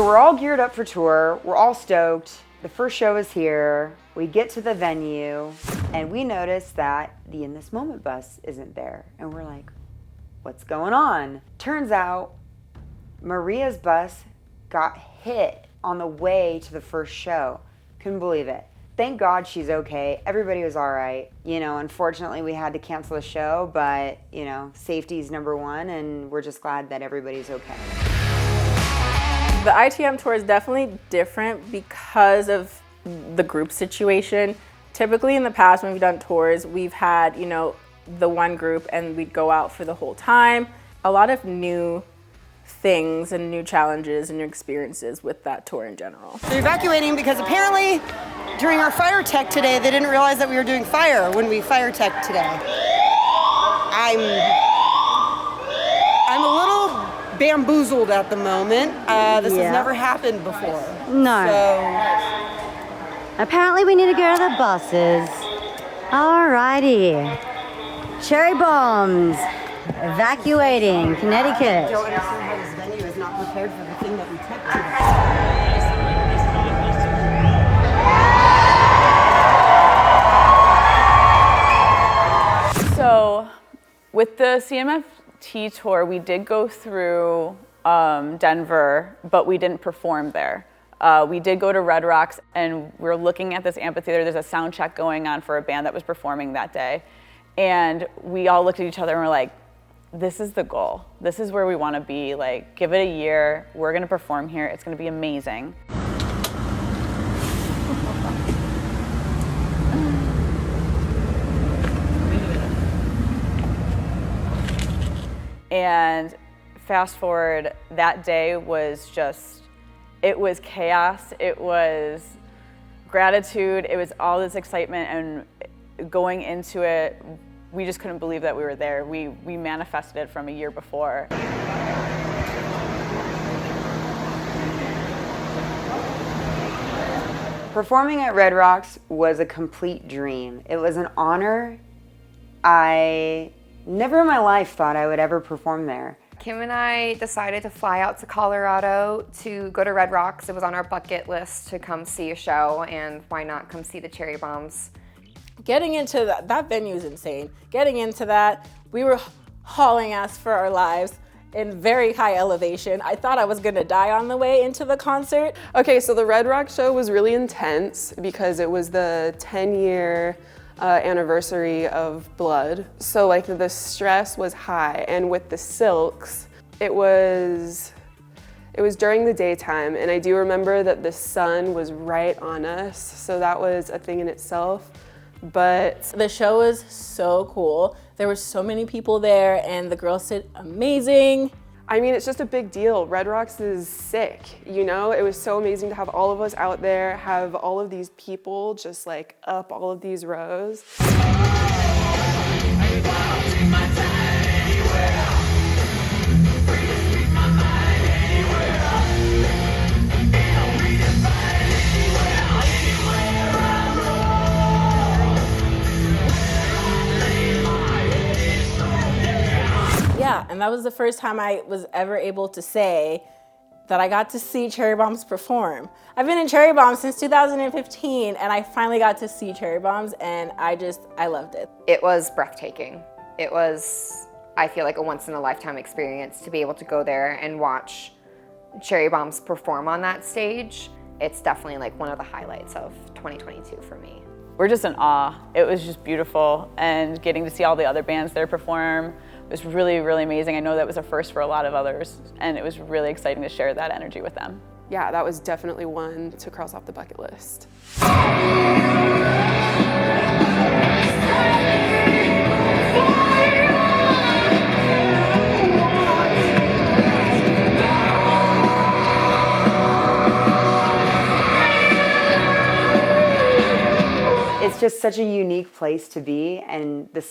So we're all geared up for tour. We're all stoked. The first show is here. We get to the venue and we notice that the In This Moment bus isn't there. And we're like, what's going on? Turns out Maria's bus got hit on the way to the first show. Couldn't believe it. Thank God she's okay. Everybody was all right. You know, unfortunately we had to cancel the show, but you know, safety's number one and we're just glad that everybody's okay. The ITM tour is definitely different because of the group situation. Typically in the past when we've done tours, we've had, you know, the one group and we'd go out for the whole time. A lot of new things and new challenges and new experiences with that tour in general. They're evacuating because apparently during our fire tech today, they didn't realize that we were doing fire when we fire tech today. I'm a little bamboozled at the moment. This has never happened before. No. So apparently we need to go to the buses. Alrighty. Cherry Bombs. Evacuating Connecticut. I don't understand how this venue is not prepared for the thing that we took today. So with the CMFT tour, we did go through Denver, but we didn't perform there. We did go to Red Rocks and we're looking at this amphitheater. There's a sound check going on for a band that was performing that day. And we all looked at each other and we're like, this is the goal. This is where we want to be. Like, give it a year. We're going to perform here. It's going to be amazing. And fast forward, that day was just, it was chaos. It was gratitude. It was all this excitement, and going into it, we just couldn't believe that we were there. We manifested it from a year before. Performing at Red Rocks was a complete dream. It was an honor. I never in my life thought I would ever perform there. Kim and I decided to fly out to Colorado to go to Red Rocks. It was on our bucket list to come see a show, and why not come see the Cherry Bombs. Getting into that venue is insane. Getting into that, we were hauling ass for our lives in very high elevation. I thought I was gonna die on the way into the concert. Okay, so the Red Rock show was really intense because it was the 10-year anniversary of Blood. So like the stress was high, and with the Silks, it was during the daytime, and I do remember that the sun was right on us, so that was a thing in itself. But the show was so cool. There were so many people there and the girls did amazing. I mean, it's just a big deal. Red Rocks is sick, you know? It was so amazing to have all of us out there, have all of these people just like up all of these rows. Yeah, and that was the first time I was ever able to say that I got to see Cherry Bombs perform. I've been in Cherry Bombs since 2015, and I finally got to see Cherry Bombs, and I loved it. It was breathtaking. It was, I feel like, a once-in-a-lifetime experience to be able to go there and watch Cherry Bombs perform on that stage. It's definitely like one of the highlights of 2022 for me. We're just in awe. It was just beautiful, and getting to see all the other bands there perform was really, really amazing. I know that was a first for a lot of others, and it was really exciting to share that energy with them. Yeah, that was definitely one to cross off the bucket list. It's just such a unique place to be, and the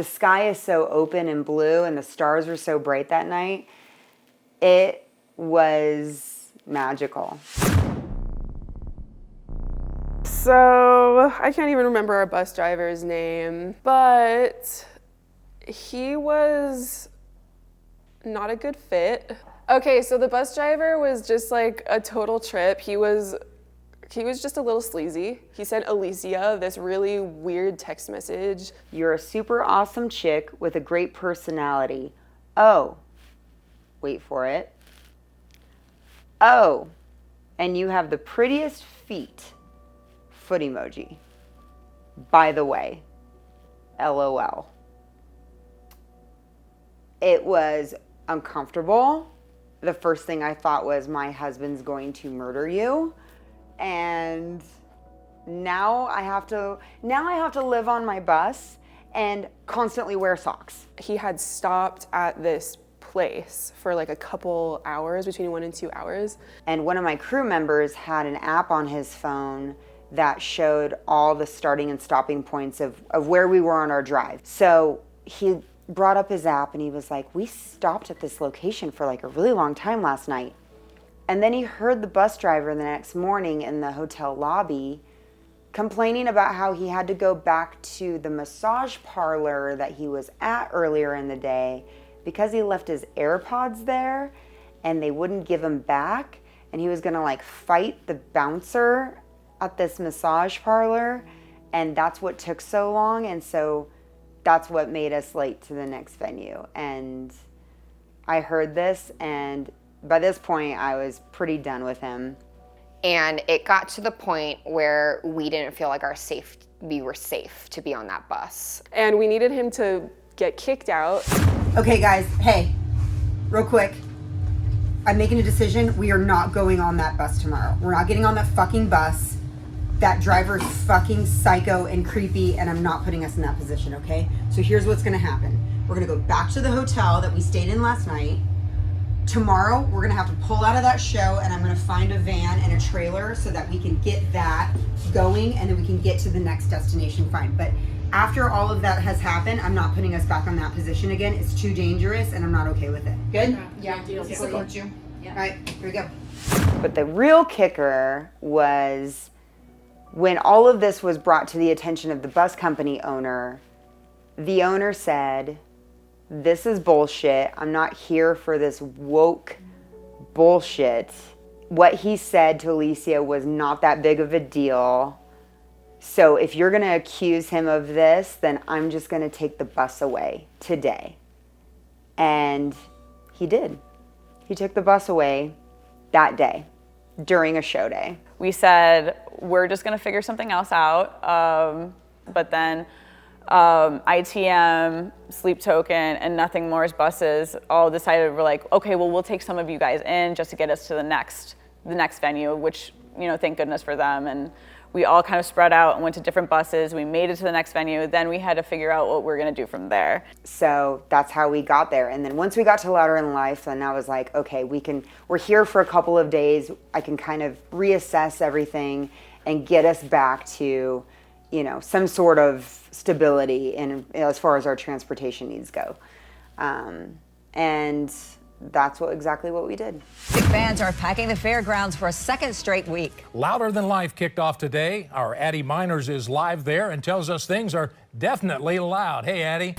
sky is so open and blue, and the stars were so bright that night. It was magical. So I can't even remember our bus driver's name, but he was not a good fit. Okay, so the bus driver was just like a total trip. He was just a little sleazy. He sent Alicia this really weird text message. You're a super awesome chick with a great personality. Oh, wait for it. Oh, and you have the prettiest feet. Foot emoji. By the way, LOL. It was uncomfortable. The first thing I thought was, my husband's going to murder you. And now I have to live on my bus and constantly wear socks. He had stopped at this place for like a couple hours, between 1 and 2 hours. And one of my crew members had an app on his phone that showed all the starting and stopping points of where we were on our drive. So he brought up his app and he was like, we stopped at this location for like a really long time last night. And then he heard the bus driver the next morning in the hotel lobby complaining about how he had to go back to the massage parlor that he was at earlier in the day because he left his AirPods there and they wouldn't give him back. And he was gonna like fight the bouncer at this massage parlor. And that's what took so long. And so that's what made us late to the next venue. And I heard this, and by this point, I was pretty done with him. And it got to the point where we didn't feel like we were safe to be on that bus. And we needed him to get kicked out. Okay, guys, hey, real quick. I'm making a decision. We are not going on that bus tomorrow. We're not getting on that fucking bus. That driver's fucking psycho and creepy, and I'm not putting us in that position, okay? So here's what's gonna happen. We're gonna go back to the hotel that we stayed in last night. Tomorrow, we're gonna have to pull out of that show, and I'm gonna find a van and a trailer so that we can get that going, and then we can get to the next destination fine. But after all of that has happened, I'm not putting us back on that position again. It's too dangerous, and I'm not okay with it. Good? Yeah, support you. All right, here we go. But the real kicker was when all of this was brought to the attention of the bus company owner, the owner said, this is bullshit. I'm not here for this woke bullshit. What he said to Alicia was not that big of a deal. So if you're gonna accuse him of this, then I'm just gonna take the bus away today. And he did. He took the bus away that day during a show day. We said, we're just gonna figure something else out. But then ITM, Sleep Token, and Nothing More's buses all decided, we're like, okay, well, we'll take some of you guys in just to get us to the next venue, which, you know, thank goodness for them. And we all kind of spread out and went to different buses. We made it to the next venue. Then we had to figure out what we're gonna do from there. So that's how we got there. And then once we got to Louder in Life, then I was like, okay, we're here for a couple of days. I can kind of reassess everything and get us back to, you know, some sort of stability in as far as our transportation needs go. And that's exactly what we did. Big fans are packing the fairgrounds for a second straight week. Louder Than Life kicked off today. Our Addie Miners is live there and tells us things are definitely loud. Hey, Addie.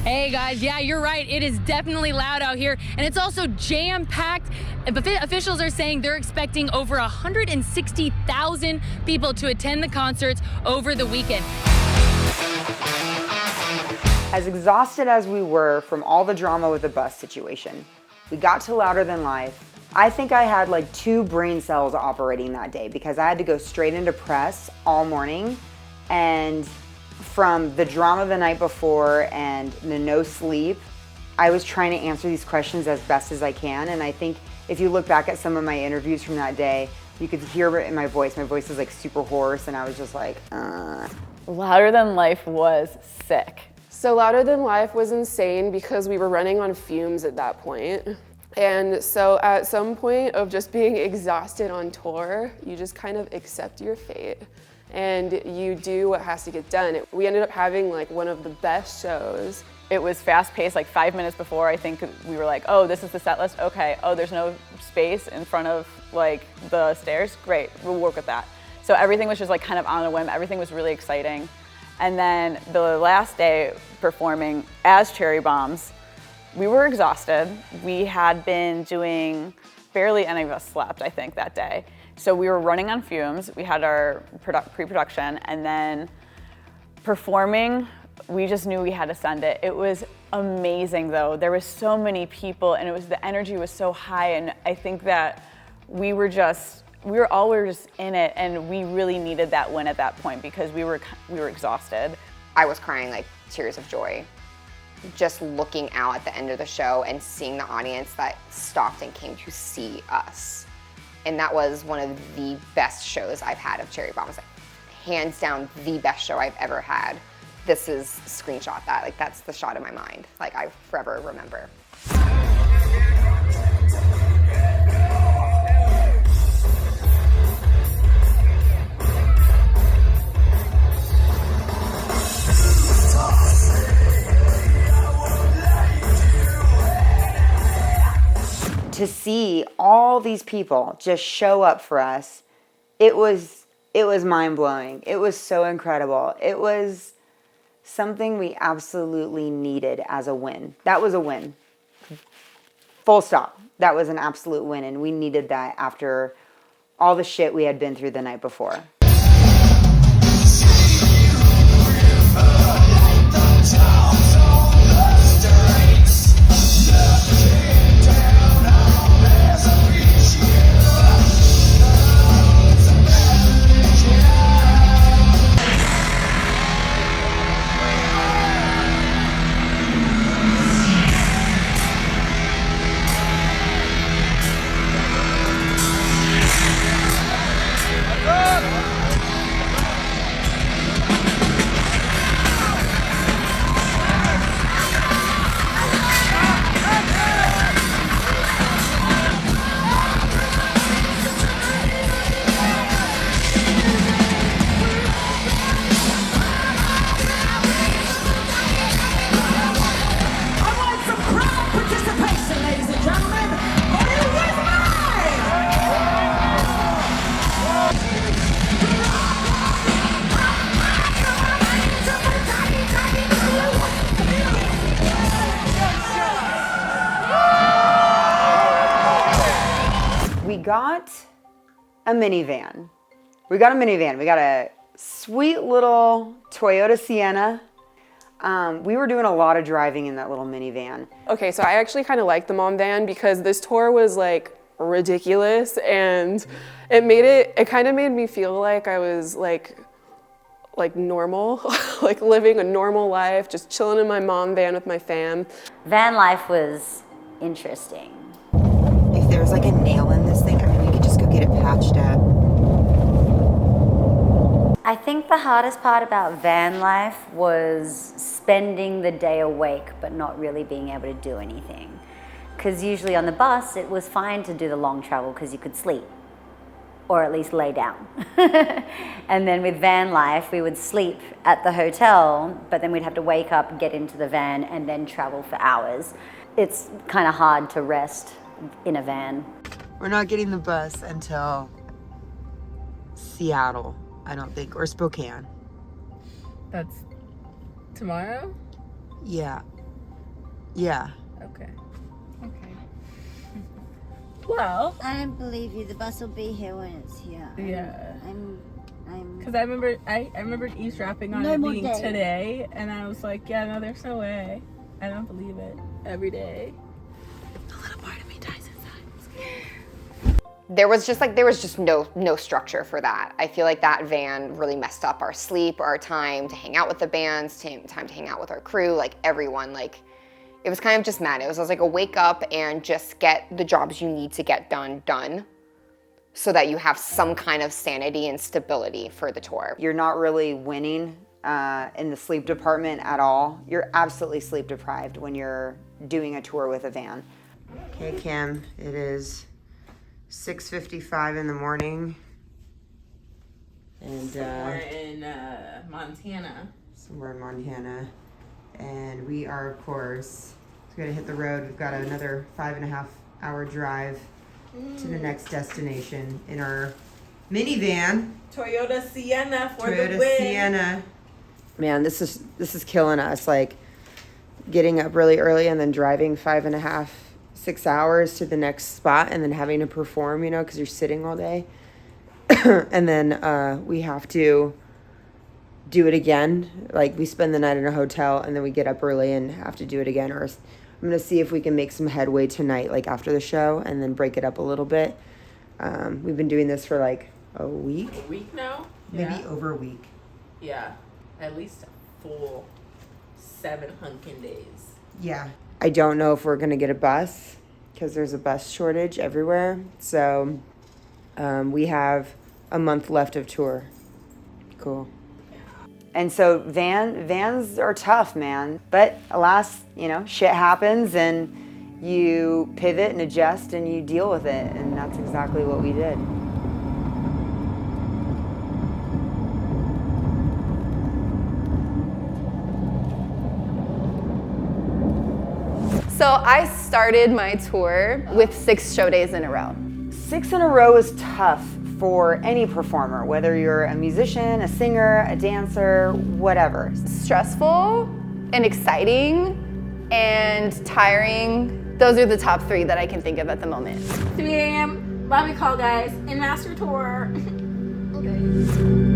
Hey guys, yeah, you're right. It is definitely loud out here, and it's also jam-packed. Officials are saying they're expecting over 160,000 people to attend the concerts over the weekend. As exhausted as we were from all the drama with the bus situation, we got to Louder Than Life. I think I had like 2 brain cells operating that day because I had to go straight into press all morning, and from the drama the night before and the no sleep, I was trying to answer these questions as best as I can. And I think if you look back at some of my interviews from that day, you could hear it in my voice. My voice was like super hoarse and I was just like, Louder Than Life was sick. So Louder Than Life was insane because we were running on fumes at that point. And so at some point of just being exhausted on tour, you just kind of accept your fate and you do what has to get done. We ended up having like one of the best shows. It was fast paced, like 5 minutes before, I think we were like, oh, this is the set list, okay. Oh, there's no space in front of like the stairs, great, we'll work with that. So everything was just like kind of on a whim, everything was really exciting. And then the last day performing as Cherry Bombs, We were exhausted. We had been doing, barely any of us slept, I think, that day. So we were running on fumes. We had our pre-production, and then performing, we just knew we had to send it. It was amazing though. There was so many people, and the energy was so high, and I think that we were just in it, and we really needed that win at that point because we were exhausted. I was crying like tears of joy, just looking out at the end of the show and seeing the audience that stopped and came to see us. And that was one of the best shows I've had of Cherry Bombs. Hands down, the best show I've ever had. This is screenshot that, like that's the shot in my mind. Like I forever remember. To see all these people just show up for us, it was mind-blowing. It was so incredible. It was something we absolutely needed as a win. That was a win. Full stop. That was an absolute win, and we needed that after all the shit we had been through the night before. We got a minivan. We got a sweet little Toyota Sienna. We were doing a lot of driving in that little minivan. Okay, so I actually kind of liked the mom van because this tour was like ridiculous, and it kind of made me feel like I was like normal, like living a normal life, just chilling in my mom van with my fam. Van life was interesting. If there was like a nail in this thing, I mean, we could just go get it patched up. I think the hardest part about van life was spending the day awake but not really being able to do anything. Because usually on the bus it was fine to do the long travel because you could sleep or at least lay down. And then with van life we would sleep at the hotel, but then we'd have to wake up, get into the van, and then travel for hours. It's kind of hard to rest in a van. We're not getting the bus until Seattle, I don't think, or Spokane. That's tomorrow? Yeah. Yeah. Okay. Well, I don't believe you. The bus will be here when it's here. yeah. I'm Because I remembered eavesdropping on No it more being day. today, and I was like, yeah, no, there's no way. I don't believe it. Every day. A little part of me dies inside. There was just no structure for that. I feel like that van really messed up our sleep, our time to hang out with the bands, time to hang out with our crew, like everyone. Like it was kind of just mad. It was like a wake up and just get the jobs you need to get done, so that you have some kind of sanity and stability for the tour. You're not really winning in the sleep department at all. You're absolutely sleep deprived when you're doing a tour with a van. Okay, Kim, it is 6:55 in the morning. And Somewhere in Montana. somewhere in Montana. And we are, of course, gonna hit the road. We've got another 5.5 hour drive to the next destination in our minivan. Toyota Sienna for Toyota the win. Sienna. Man, this is killing us. Like, getting up really early and then driving 5.5, 6 hours to the next spot and then having to perform, you know, because you're sitting all day. And then we have to do it again. Like, we spend the night in a hotel and then we get up early and have to do it again. Or I'm going to see if we can make some headway tonight, like after the show, and then break it up a little bit. We've been doing this for like a week. A week now? Maybe over a week. Yeah. At least a full 7 hunkin' days. Yeah. I don't know if we're going to get a bus because there's a bus shortage everywhere. So we have a month left of tour. Cool. And so vans are tough, man. But alas, you know, shit happens and you pivot and adjust and you deal with it. And that's exactly what we did. So I started my tour with 6 show days in a row. 6 in a row is tough for any performer, whether you're a musician, a singer, a dancer, whatever. Stressful and exciting and tiring. Those are the top 3 that I can think of at the moment. 3 a.m. Bobby call, guys, in master tour. Okay.